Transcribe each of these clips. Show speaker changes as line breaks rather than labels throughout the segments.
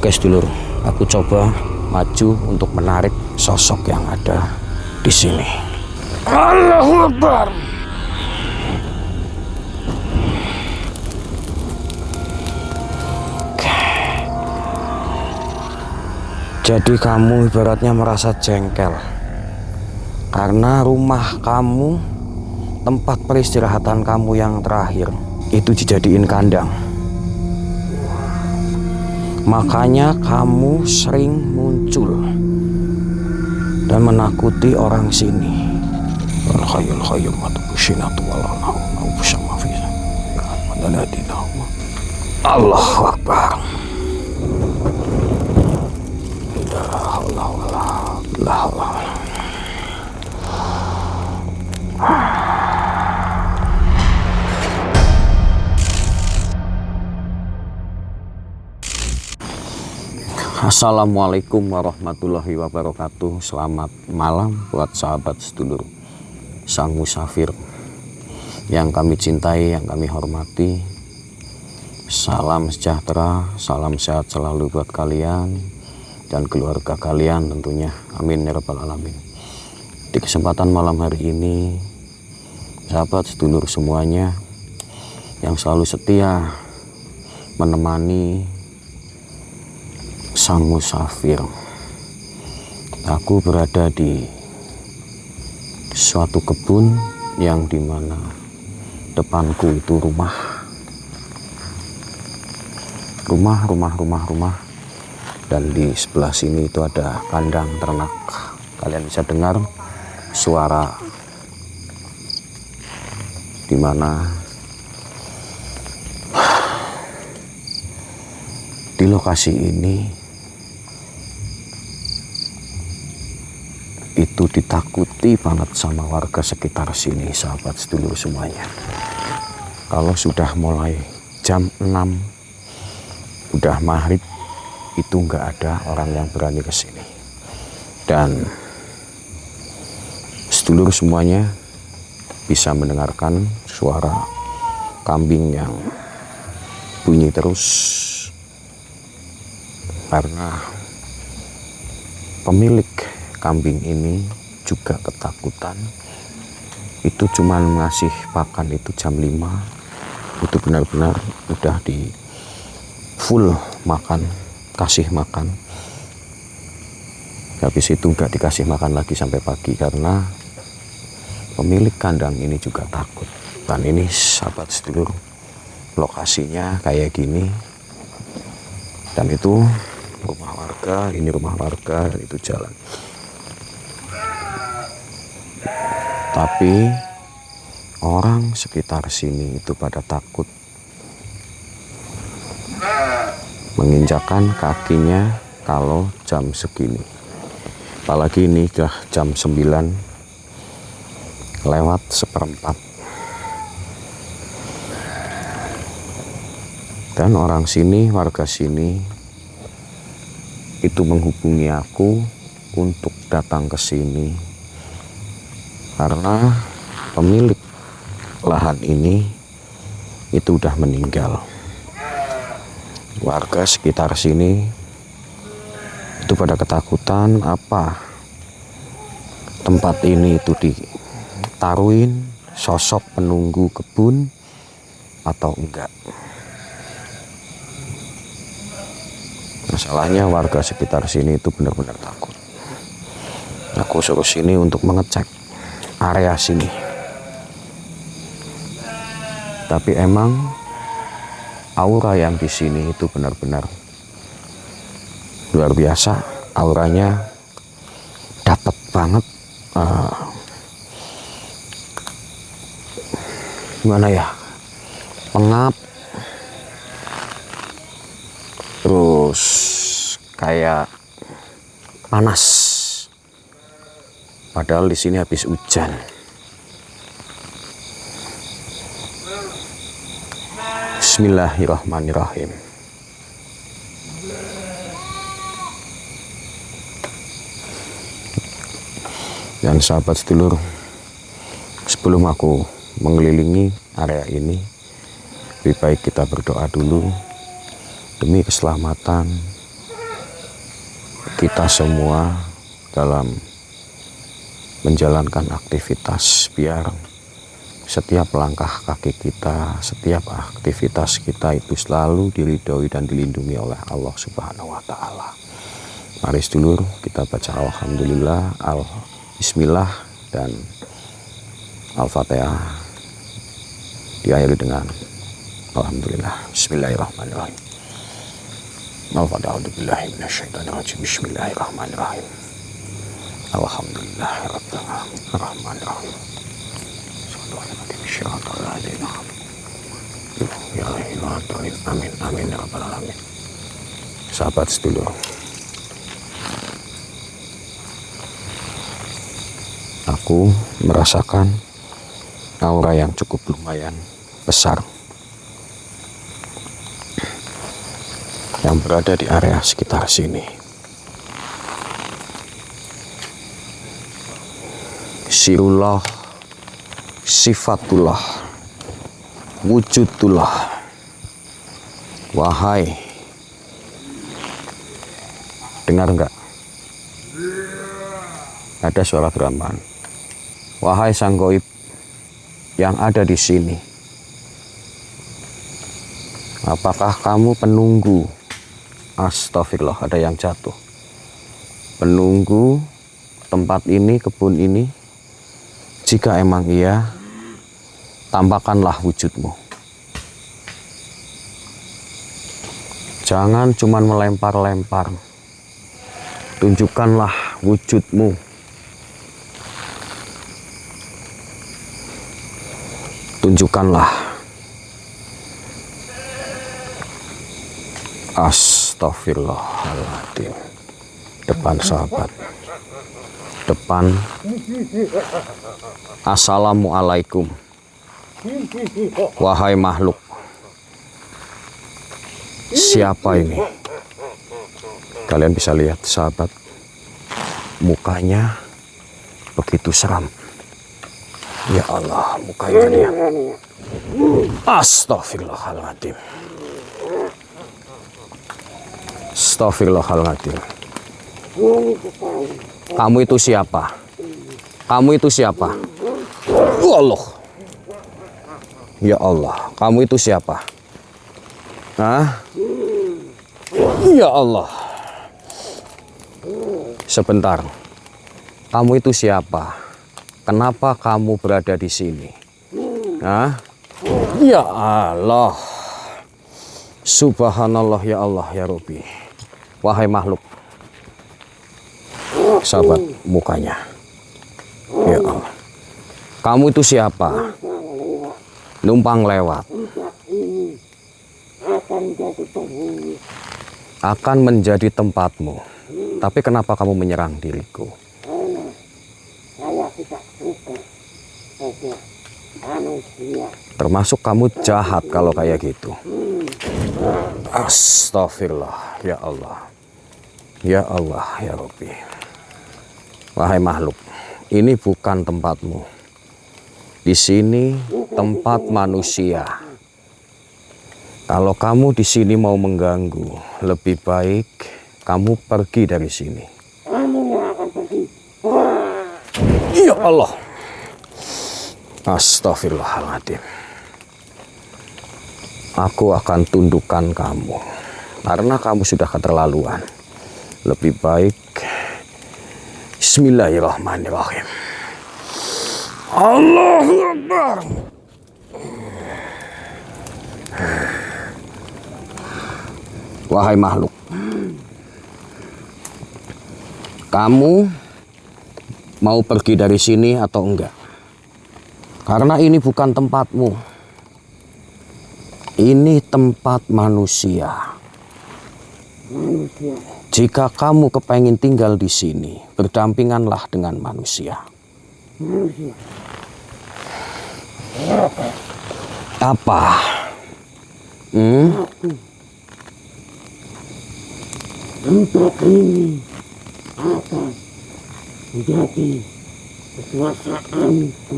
Oke sedulur, aku coba maju untuk menarik sosok yang ada di sini. Allahu Akbar. Jadi kamu ibaratnya merasa jengkel karena rumah kamu, tempat peristirahatan kamu yang terakhir itu dijadiin kandang. Makanya kamu sering muncul dan menakuti orang sini. Allahu Akbar. Assalamualaikum warahmatullahi wabarakatuh. Selamat malam buat sahabat sedulur sang musafir yang kami cintai, yang kami hormati. Salam sejahtera, salam sehat selalu buat kalian dan keluarga kalian tentunya. Amin ya rabbal alamin. Di kesempatan malam hari ini, sahabat sedulur semuanya yang selalu setia menemani sang musafir, aku berada di suatu kebun yang dimana depanku itu rumah, dan di sebelah sini itu ada kandang ternak. Kalian bisa dengar suara dimana di lokasi ini itu ditakuti banget sama warga sekitar sini, sahabat sedulur semuanya. Kalau sudah mulai jam 6, udah maghrib, itu nggak ada orang yang berani ke sini. Dan sedulur semuanya bisa mendengarkan suara kambing yang bunyi terus, karena pemilik kambing ini juga ketakutan. Itu cuman ngasih pakan itu jam 5, itu benar-benar udah di full makan, kasih makan. Habis itu nggak dikasih makan lagi sampai pagi karena pemilik kandang ini juga takut. Dan ini sahabat sedulur, lokasinya kayak gini, dan itu rumah warga, ini rumah warga, dan itu jalan. Tapi orang sekitar sini itu pada takut menginjakan kakinya kalau jam segini. Apalagi ini udah jam 9:04. Dan orang sini, warga sini itu menghubungi aku untuk datang ke sini karena pemilik lahan ini itu udah meninggal. Warga sekitar sini itu pada ketakutan apa tempat ini itu ditaruhin sosok penunggu kebun atau enggak. Masalahnya warga sekitar sini itu benar-benar takut. Aku suruh sini untuk mengecek area sini. Tapi emang aura yang di sini itu benar-benar luar biasa. Auranya dapat banget. Gimana ya? Pengap. Terus kayak panas. Padahal di sini habis hujan. Bismillahirrahmanirrahim. Dan sahabat sedulur, sebelum aku mengelilingi area ini, lebih baik kita berdoa dulu demi keselamatan kita semua dalam menjalankan aktivitas, biar setiap langkah kaki kita, setiap aktivitas kita itu selalu diridhoi dan dilindungi oleh Allah Subhanahu wa Ta'ala. Mari sedulur, kita baca Alhamdulillah, Bismillah, dan Al-Fatihah diakhiri dengan Alhamdulillah. Bismillahirrahmanirrahim. Al-Fatihah. Bismillahirrahmanirrahim. Alhamdulillahirabbil alamin. Arrahmanirrahim. Amin, amin ya rabbal alamin. Sahabat sedulur, aku merasakan aura yang cukup lumayan besar yang berada di area sekitar sini. Sirullah, sifatullah, wujudullah. Wahai, dengar enggak? Ada suara geramban. Wahai sang gaib yang ada di sini, apakah kamu penunggu? Astagfirullah, ada yang jatuh. Penunggu tempat ini, kebun ini? Jika emang iya, tampakkanlah wujudmu. Jangan cuman melempar-lempar. Tunjukkanlah wujudmu. Tunjukkanlah. Astagfirullahaladzim. Depan sahabat. Depan. Assalamualaikum. Wahai makhluk. Siapa ini? Kalian bisa lihat sahabat, mukanya begitu seram. Ya Allah, mukanya dia. Astagfirullahaladzim. Astagfirullahaladzim. Kamu itu siapa? Kamu itu siapa? Allah. Ya Allah, kamu itu siapa? Hah? Ya Allah. Sebentar. Kamu itu siapa? Kenapa kamu berada di sini? Hah? Ya Allah. Subhanallah, ya Allah, ya Rabbi. Wahai makhluk. Sahabat, mukanya. Ya Allah. Kamu itu siapa? Numpang lewat. Akan menjadi tempatmu. Tapi kenapa kamu menyerang diriku? Termasuk kamu jahat kalau kayak gitu. Astagfirullah, ya Allah. Ya Allah, ya Rabbi. Wahai makhluk, ini bukan tempatmu. Di sini tempat manusia. Kalau kamu di sini mau mengganggu, lebih baik kamu pergi dari sini. Ya Allah. Astagfirullahaladzim. Aku akan tundukkan kamu karena kamu sudah keterlaluan. Lebih baik Bismillahirrahmanirrahim. Allahu Akbar. Wahai makhluk, kamu mau pergi dari sini atau enggak? Karena ini bukan tempatmu. Ini tempat manusia. Jika kamu kepengen tinggal di sini, berdampinganlah dengan manusia. Apa?
Tempat ini akan menjadi kekuasaanku.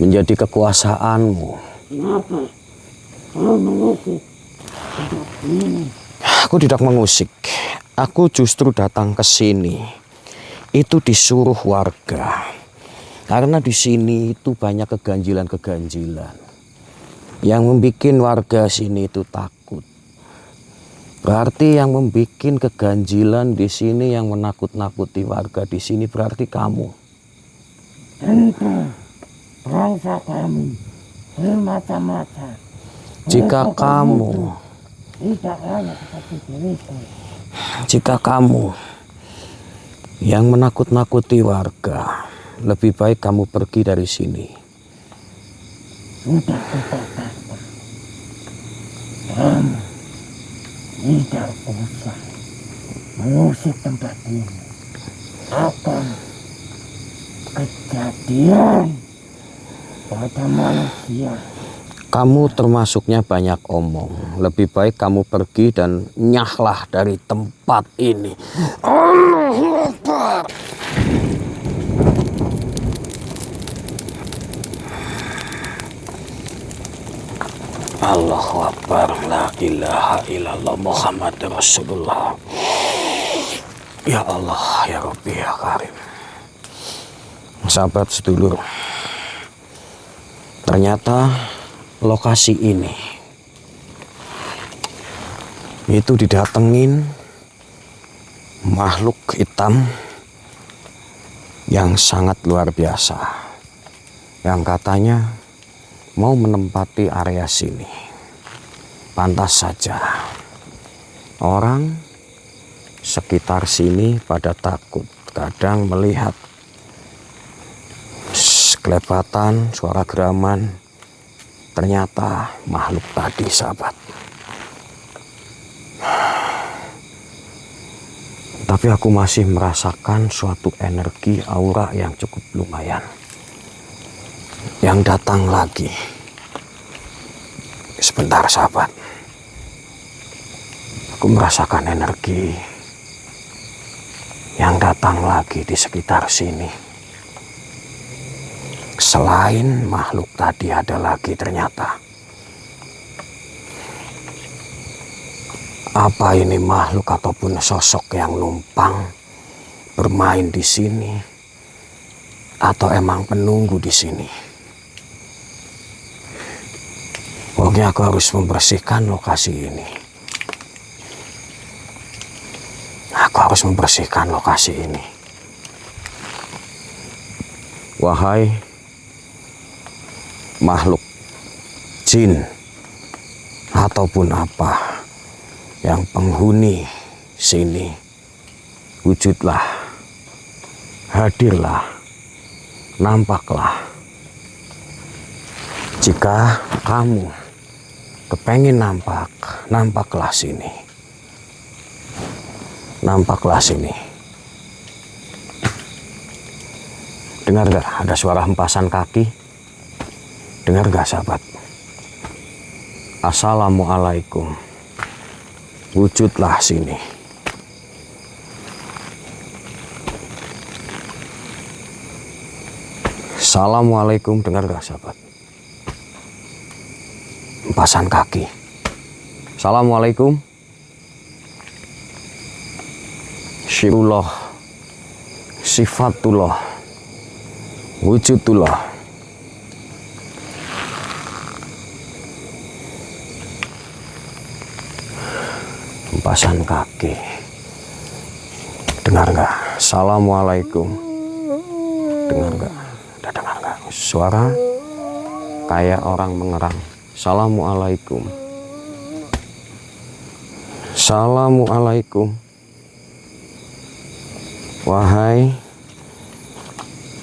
Menjadi kekuasaanmu.
Kenapa kau mengusik tempat ini?
Aku tidak mengusik. Aku justru datang ke sini itu disuruh warga. Karena di sini itu banyak keganjilan-keganjilan yang membuat warga sini itu takut. Berarti yang membuat keganjilan di sini, yang menakut-nakuti warga di sini berarti kamu.
Tentu bangsa kami bermacam-macam.
Jika
Mereka
kamu,
tidak hanya seperti diriku.
jika kamu yang menakut-nakuti warga, lebih baik kamu pergi dari sini.
Sudah kukatakan, kamu tidak usah mengusik tempat ini. Akan kejadian pada manusia.
Kamu termasuknya banyak omong. Lebih baik kamu pergi dan nyahlah dari tempat ini. Allahu Akbar. Allahu Akbar. La ilaha illallah Muhammad Rasulullah. Ya Allah, ya Rabbi, ya Karim. Sahabat sedulur, ternyata lokasi ini itu didatengin makhluk hitam yang sangat luar biasa, yang katanya mau menempati area sini. Pantas saja orang sekitar sini pada takut. Kadang melihat kelebatan, suara geraman, ternyata makhluk tadi, sahabat. Tapi aku masih merasakan suatu energi aura yang cukup lumayan yang datang lagi. Sebentar, sahabat. Aku merasakan energi yang datang lagi di sekitar sini. Selain makhluk tadi ada lagi ternyata. Apa ini makhluk ataupun sosok yang numpang bermain di sini, atau emang penunggu di sini? Pokoknya aku harus membersihkan lokasi ini. Aku harus membersihkan lokasi ini. Wahai makhluk jin ataupun apa yang penghuni sini, wujudlah, hadirlah, nampaklah. Jika kamu kepengen nampak, nampaklah sini. Nampaklah sini. Dengar gak ada suara hempasan kaki? Dengar gak, sahabat? Assalamualaikum. Wujudlah sini. Assalamualaikum. Dengar gak, sahabat? Hempasan kaki. Assalamualaikum. Syirullah, sifatullah, wujudullah. Hempasan kaki. Dengar gak? Assalamualaikum. Dengar gak? Udah dengar gak? Suara kayak orang mengerang. Assalamualaikum. Assalamualaikum. Wahai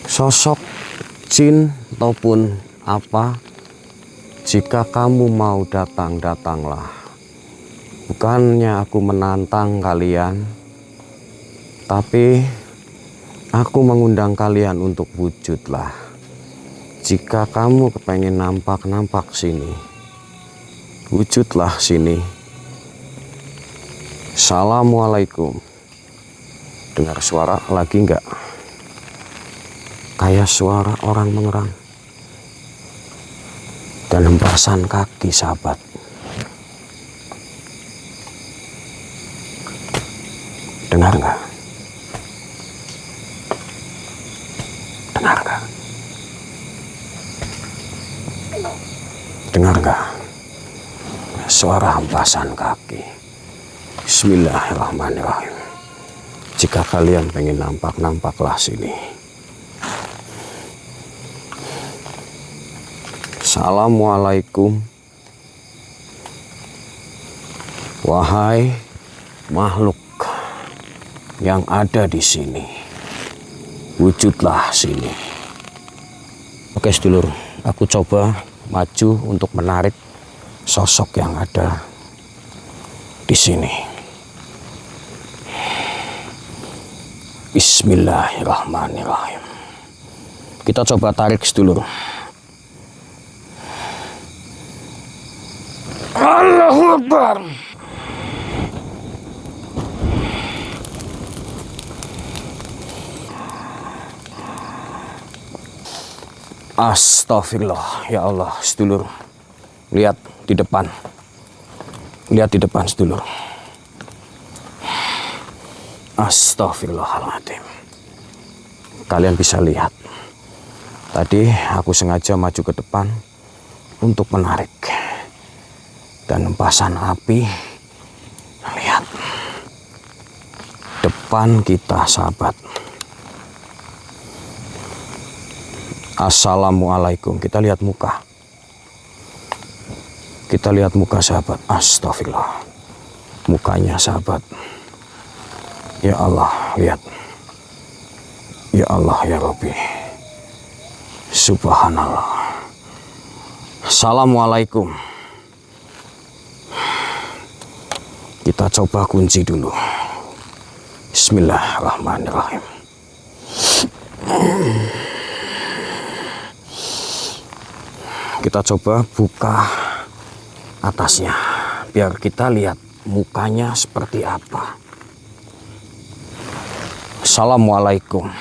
sosok jin ataupun apa, jika kamu mau datang, datanglah. Bukannya aku menantang kalian, tapi aku mengundang kalian untuk wujudlah. Jika kamu kepengen nampak sini, wujudlah sini. Assalamualaikum. Dengar suara lagi enggak? Kayak suara orang mengerang. Dan hempasan kaki, sahabat. Dengar nggak? Dengar nggak? Dengar nggak? Suara hempasan kaki. Bismillahirrahmanirrahim. Jika kalian pengen nampak, nampaklah sini. Assalamualaikum. Wahai makhluk yang ada di sini, wujudlah sini. Oke sedulur, aku coba maju untuk menarik sosok yang ada di sini. Bismillahirrahmanirrahim. Kita coba tarik sedulur. Allahu Akbar. Astagfirullah, ya Allah, sedulur. Lihat di depan. Lihat di depan, sedulur. Astagfirullahaladzim. Kalian bisa lihat. Tadi aku sengaja maju ke depan untuk menarik. Dan hempasan api. Lihat. Depan kita, sahabat. Assalamualaikum. Kita lihat muka. Kita lihat muka sahabat. Astagfirullah. Mukanya sahabat. Ya Allah, lihat. Ya Allah, ya Rabbi. Subhanallah. Assalamualaikum. Kita coba kunci dulu. Bismillahirrahmanirrahim. Kita coba buka atasnya biar kita lihat mukanya seperti apa. Assalamualaikum.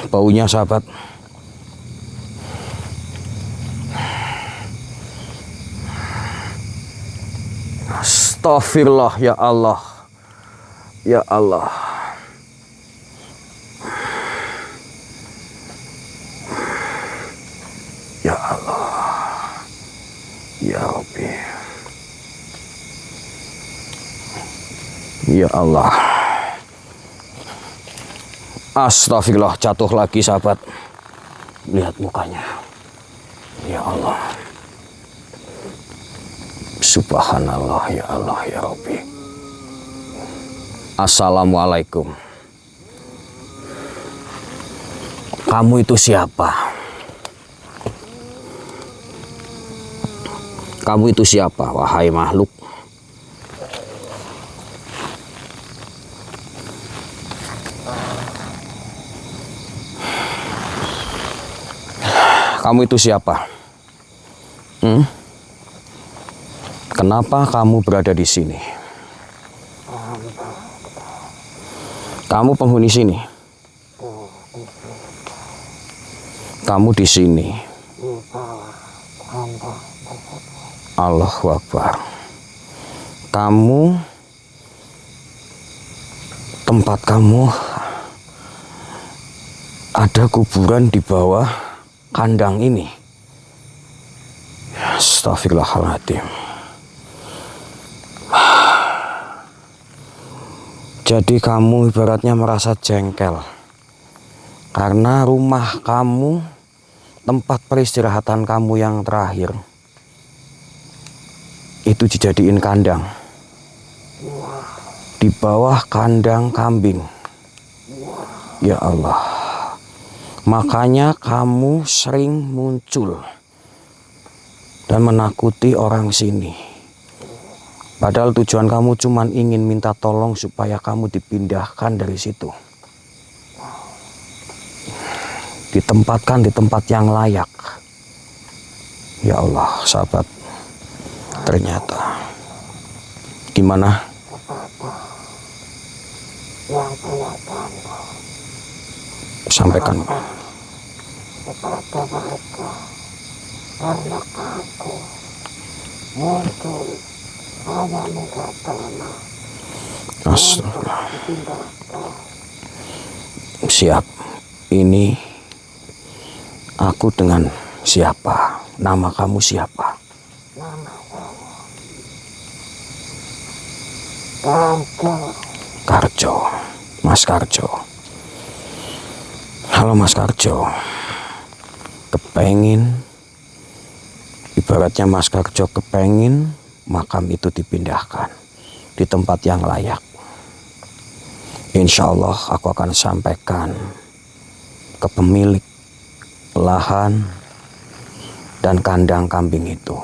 Baunya sahabat. Astagfirullah, ya Allah. Ya Allah. Ya Allah, ya Rabbi, ya Allah. Astagfirullah, jatuh lagi sahabat. Lihat mukanya. Ya Allah. Subhanallah, ya Allah, ya Rabbi. Assalamualaikum. Kamu itu siapa? Kamu itu siapa, wahai makhluk? Kamu itu siapa? Kenapa kamu berada di sini? Kamu penghuni sini? Kamu di sini? Allahu Akbar. Tempat kamu ada kuburan di bawah kandang ini. Astagfirullahaladzim. Jadi kamu ibaratnya merasa jengkel karena rumah kamu, tempat peristirahatan kamu yang terakhir itu dijadiin kandang. Di bawah kandang kambing. Ya Allah. Makanya kamu sering muncul dan menakuti orang sini. Padahal tujuan kamu cuma ingin minta tolong supaya kamu dipindahkan dari situ. Ditempatkan di tempat yang layak. Ya Allah, sahabat. Ternyata gimana? Sampaikan.
Anak aku muncul hanya minta tolong.
Astagfirullah. Siap. Ini aku dengan siapa? Nama kamu siapa?
Nama saya
Karjo. Mas Karjo. Halo Mas Karjo. Ibaratnya Mas Karjo kepengin makam itu dipindahkan di tempat yang layak. Insya Allah aku akan sampaikan ke pemilik lahan dan kandang kambing itu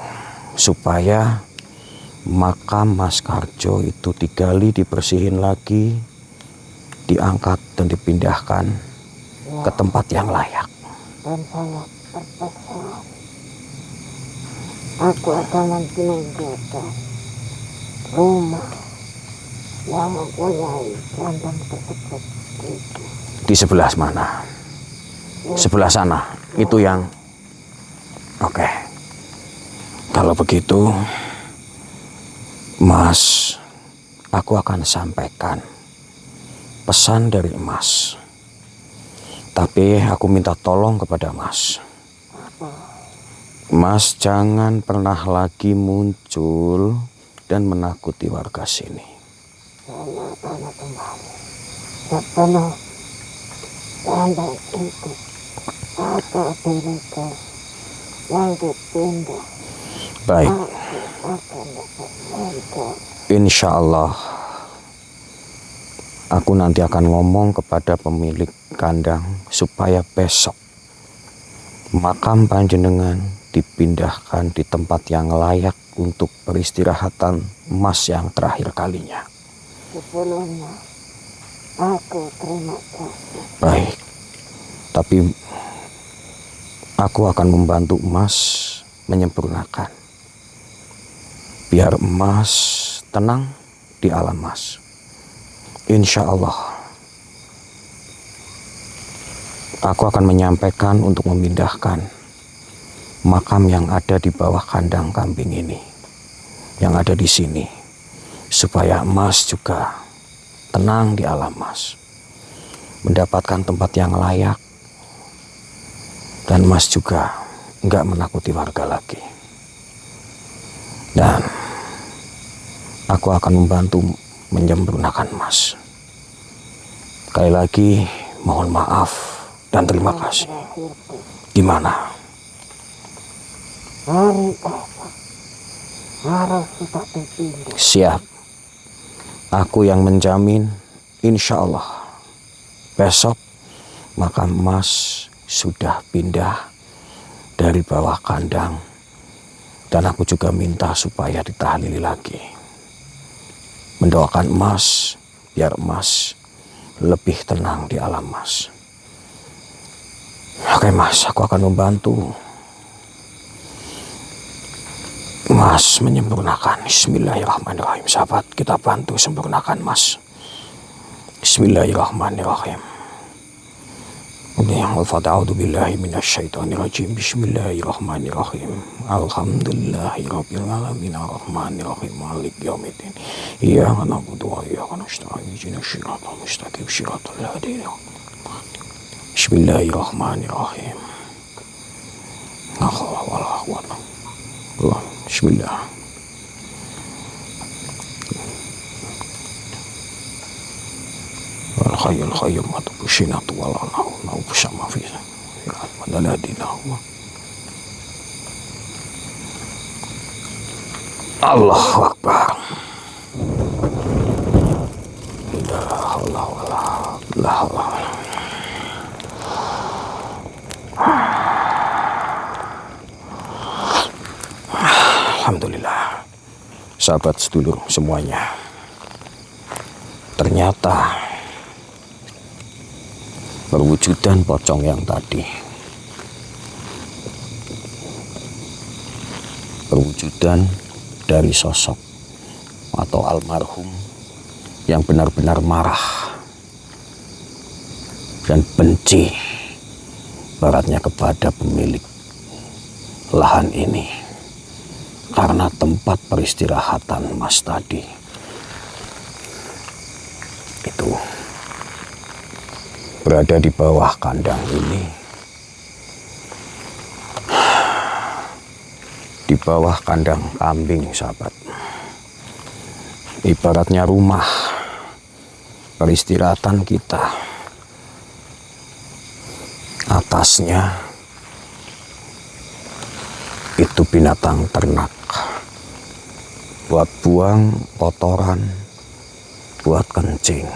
supaya makam Mas Karjo itu digali, dibersihin lagi, diangkat dan dipindahkan ke tempat yang layak.
dan saya berpesan aku akan menunjukkan rumah yang mempunyai kandang tersebut.
Di sebelah mana? Sebelah sana. Itu yang oke. Kalau begitu Mas, aku akan sampaikan pesan dari Mas. Tapi aku minta tolong kepada Mas. Mas jangan pernah lagi muncul dan menakuti warga sini.
Saya akan kembali setelah kandang itu atau diriku yang dipindah.
Baik.
Aku akan menunjukkan.
Insya Allah aku nanti akan ngomong kepada pemilik kandang supaya besok makam panjenengan dipindahkan di tempat yang layak untuk peristirahatan Mas yang terakhir kalinya.
Sebelumnya aku terima kasih.
Baik, tapi aku akan membantu Mas menyempurnakan biar Mas tenang di alam Mas. Insya Allah aku akan menyampaikan untuk memindahkan makam yang ada di bawah kandang kambing ini, yang ada di sini, supaya Mas juga tenang di alam Mas, mendapatkan tempat yang layak, dan Mas juga enggak menakuti warga lagi. Dan aku akan membantu menyempurnakan Mas. Sekali lagi mohon maaf dan terima kasih. Gimana?
Hari esok harus kita dipindah.
Siap. Aku yang menjamin, insya Allah besok makam Mas sudah pindah dari bawah kandang. Dan aku juga minta supaya ditahlili lagi. Mendoakan Mas biar Mas lebih tenang di alam Mas. Oke Mas, aku akan membantu Mas menyempurnakan. Bismillahirrahmanirrahim. Sahabat, kita bantu sempurnakan Mas. Bismillahirrahmanirrahim. A'udzu billahi minasyaitonir rajim. Bismillahirrahmanirrahim. Alhamdulillahirabbil alamin arrahmanir rahim maliki yaumiddin. Iyyaka na'budu wa iyyaka nasta'in. Ihdinas siratal mustaqim siratal ladzina. Bismillahirrahmanirrahim. La haula wala quwwata illa billah. Bismillah. Wal hayyul qayyum wa tusyinatu wal lahu sama fi madaladina. Allahu Akbar. La haula wala quwwata. Alhamdulillah, sahabat sedulur semuanya, ternyata perwujudan pocong yang tadi, perwujudan dari sosok atau almarhum yang benar-benar marah dan benci baratnya kepada pemilik lahan ini. Karena tempat peristirahatan Mas tadi itu berada di bawah kandang ini, di bawah kandang kambing, sahabat. Ibaratnya rumah peristirahatan kita. Atasnya itu binatang ternak, buat buang kotoran, buat kencing.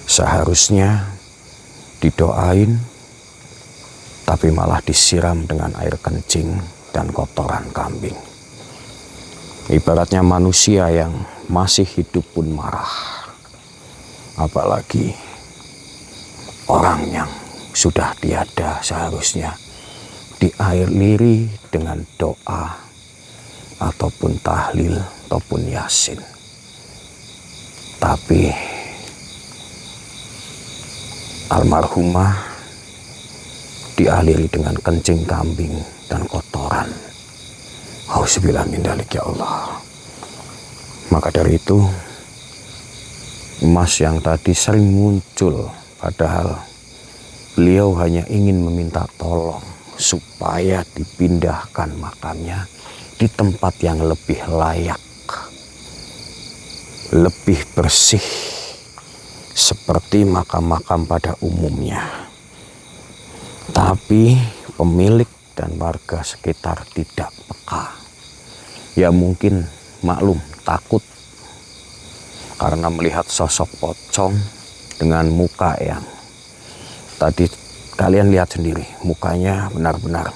Seharusnya didoain, tapi malah disiram dengan air kencing dan kotoran kambing. Ibaratnya manusia yang masih hidup pun marah, apalagi orang yang sudah tiada seharusnya diairi dengan doa ataupun tahlil ataupun yasin. Tapi almarhumah dialiri dengan kencing kambing dan kotoran. Auzubillah min dzalik, ya Allah. Maka dari itu, emas yang tadi sering muncul, padahal beliau hanya ingin meminta tolong supaya dipindahkan makamnya di tempat yang lebih layak, lebih bersih, seperti makam-makam pada umumnya. Tapi pemilik dan warga sekitar tidak peka. Ya mungkin maklum, takut karena melihat sosok pocong dengan muka yang tadi kalian lihat sendiri, mukanya benar-benar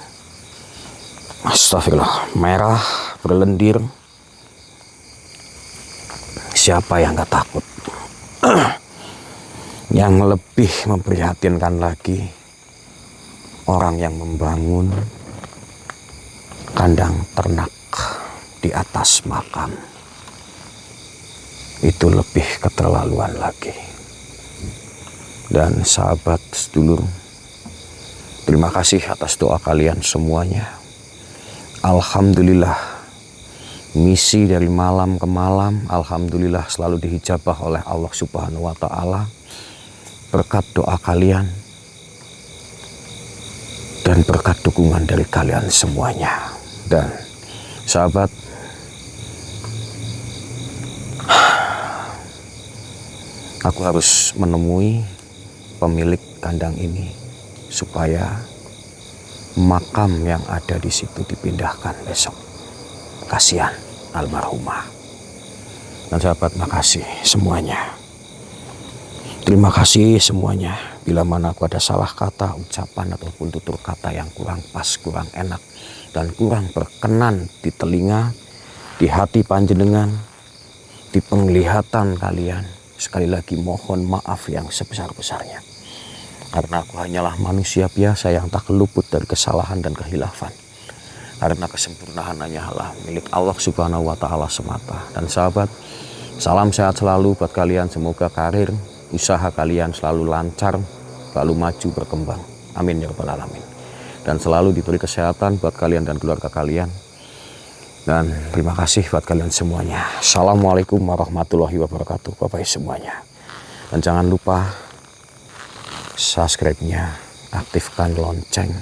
astagfirullah, merah, berlendir. Siapa yang gak takut? Yang lebih memprihatinkan lagi, orang yang membangun kandang ternak di atas makam. Itu lebih keterlaluan lagi. Dan sahabat sedulur, terima kasih atas doa kalian semuanya. Alhamdulillah, misi dari malam ke malam, alhamdulillah selalu dihijabah oleh Allah Subhanahu wa Ta'ala berkat doa kalian dan berkat dukungan dari kalian semuanya. Dan sahabat, aku harus menemui pemilik kandang ini supaya makam yang ada di situ dipindahkan besok. Kasihan almarhumah. Dan sahabat, makasih semuanya. Terima kasih semuanya. Bila mana aku ada salah kata, ucapan ataupun tutur kata yang kurang pas, kurang enak, dan kurang berkenan di telinga, di hati panjenengan, di penglihatan kalian, sekali lagi mohon maaf yang sebesar-besarnya. Karena aku hanyalah manusia biasa yang tak luput dari kesalahan dan kehilafan. Karena kesempurnaan hanyalah milik Allah Subhanahu wa Ta'ala semata. Dan sahabat, salam sehat selalu buat kalian. Semoga karir, usaha kalian selalu lancar, selalu maju berkembang. Amin ya rabbal alamin. Dan selalu diberi kesehatan buat kalian dan keluarga kalian. Dan terima kasih buat kalian semuanya. Assalamualaikum warahmatullahi wabarakatuh, Bapak Ibu semuanya. Dan jangan lupa subscribe-nya, aktifkan lonceng,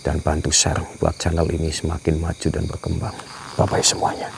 dan bantu share buat channel ini semakin maju dan berkembang. Bapak Ibu semuanya.